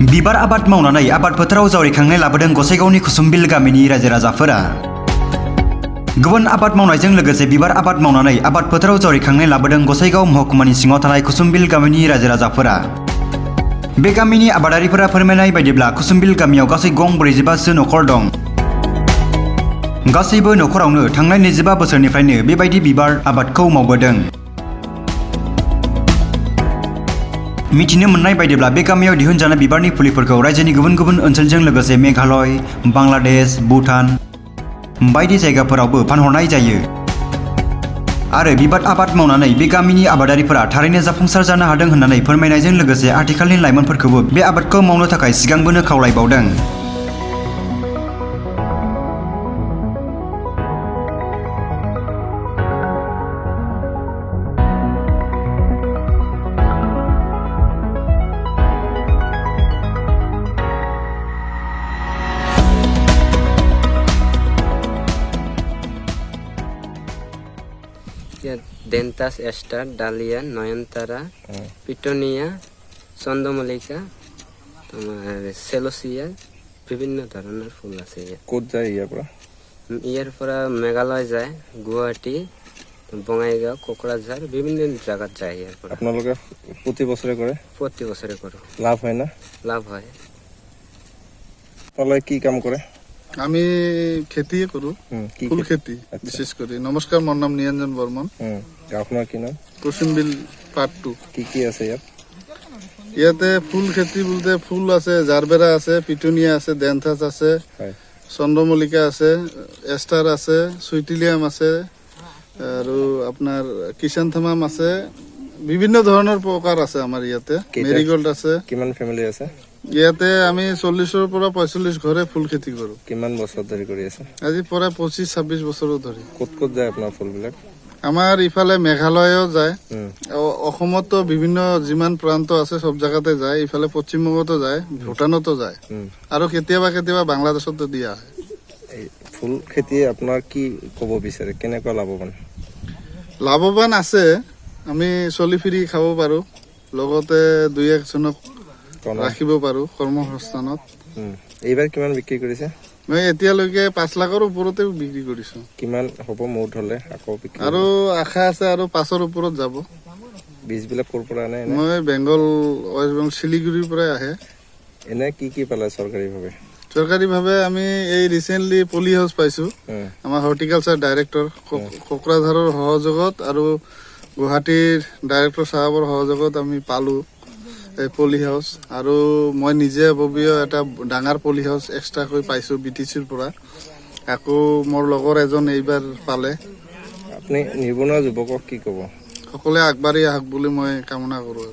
बिबार आबाद मावनानै आबाद फोथाराव जावरिखांनाय लाबोदों गसाइगावनि कुसुमबिल गामिनि रायजो राजाफोरा। गुबुन आबाद मावनायजों लोगोसे बिबार आबाद मावनानै आबाद फोथाराव जावरिखांनाय लाबोदों गसाइगाव महकुमानि सिङाव थानाय कुसुमबिल गामिनि रायजो राजाफोरा। बे गामिनि आबादारिफोरा फोरमायनाय बायदिब्ला कुसुमबिल गामियाव गासै गं 45सो नखर दं। गासैबो नखरावनो थांनाय 25 बोसोरनिफ्रायनो बेबायदि बिबार आबादखौ मावबोदों। मिथिनो मोननाय बायदिब्ला बे गामियाव दिहुनजानाय बिबारनि फुलिफोरखौ रायजोनि गुबुन गुबुन ओनसोलजों लोगोसे मेघालय, बांलादेश, भुटान बायदि जायगाफोरावबो फानहरनाय जायो। आरो बिबार आबाद मावनानै बे गामिनि आबादारिफोरा थारैनो जाफुंसार जानो हादों होननानै फोरमायनायजों लोगोसे आथिखालनि लाइमोनफोरखौबो बे आबादखौ मावनो थाखाय सिगांबोनो खावलायबावदों। डेन्टास एस्टार, डालिया, नयनतारा, पिटोनिया, चंद्रमल्लिका, सेलोसिया বিভিন্ন ধৰণৰ ফুল আছে। ক'ত যায় ইয়াৰ পৰা মেঘালয় যায়, গুৱাহাটী, বঙাইগাঁও, কোকৰাঝাৰ বিভিন্ন জায়গাত যায়। ইয়াৰ পৰা আপোনালোকে প্ৰতি বছৰে কৰে? প্ৰতি বছৰে কৰোঁ। লাভ হয় না? লাভ হয়। আপোনালোকে কি কাম কৰে? আমি খেতিয়ে কৰোঁ, ফুল খেতি বিশেষ কৰি। নমস্কাৰ, মোৰ নাম নিৰঞ্জন বৰ্মন। গাঁওখনৰ কি নাম? কুসুমবিল পাৰ্ট 2। কি আছে ইয়াত? ইয়াতে ফুল খেতি বলতে ফুল আছে, জাৰবেৰা আছে, পিটুনিয়া আছে, ডেন্থাছ আছে, চন্দ্ৰমল্লিকা আছে, এষ্টাৰ আছে, চুইটিলিয়াম আছে, আৰু আপোনাৰ কিষান্থেমাম আছে। বিভিন্ন ধৰণৰ প্ৰকাৰ আছে আমাৰ ইয়াতে। মেৰিগোল্ড আছে। কিমান ফেমিলি আছে ইয়াতে? আমি 40ৰ পৰা 45 ঘৰে ফুল খেতি কৰোঁ। কিমান বছৰ ধৰি কৰি আছে? আজি পৰা 25-26 বছৰো ধৰি। ক'ত ক'ত যায় আপোনাৰ ফুলবিলাক? আমাৰ ইফালে মেঘালয়ও যায়, অসমতো বিভিন্ন যিমান প্ৰান্ত আছে সব জায়গাতে যায়। ইফালে পশ্চিমবংগতো যায়, ভূটানতো যায়, আৰু কেতিয়াবা কেতিয়াবা বাংলাদেশতো দিয়া হয়। এই ফুল খেতিয়ে আপোনাৰ কি ক'ব বিচাৰে, কেনেকুৱা লাভৱান? লাভৱান আছে, আমি চলি ফিৰি খাব পাৰোঁ, লগতে 2-1জনক ৰাখিব পাৰোঁ কৰ্মসংস্থানত। এইবাৰ কিমান বিক্ৰী কৰিছে? মই এতিয়ালৈকে 5 লাখৰ ওপৰতে বিক্ৰী কৰিছোঁ। কিমান হ'ব মুঠ হ'লে আকৌ বিক্ৰী? আৰু আশা আছে আৰু 5ৰ ওপৰত যাব। বীজবিলাক ক'ৰ পৰা আনে? মই বেংগল, ৱেষ্ট বেংগল, শিলিগুৰিৰ পৰাই আহে। এনে কি কি পালে চৰকাৰীভাৱে? চৰকাৰীভাৱে আমি এই ৰিচেণ্টলি পলি হাউচ পাইছোঁ। আমাৰ হৰ্টিকালচাৰ ডাইৰেক্টৰ কোকৰাঝাৰৰ সহযোগত আৰু গুৱাহাটীৰ ডাইৰেক্টৰ চাহাবৰ সহযোগত আমি পালোঁ এই পলি হাউচ। আৰু মই নিজে ববীয় এটা ডাঙৰ পলি হাউচ এক্সট্ৰাকৈ পাইছোঁ BTCৰ পৰা। আকৌ মোৰ লগৰ এজন এইবাৰ পালে। আপুনি নিবনুৱা যুৱকক কি ক'ব? সকলোৱে আগবাঢ়ি আহক বুলি মই কামনা কৰোঁ।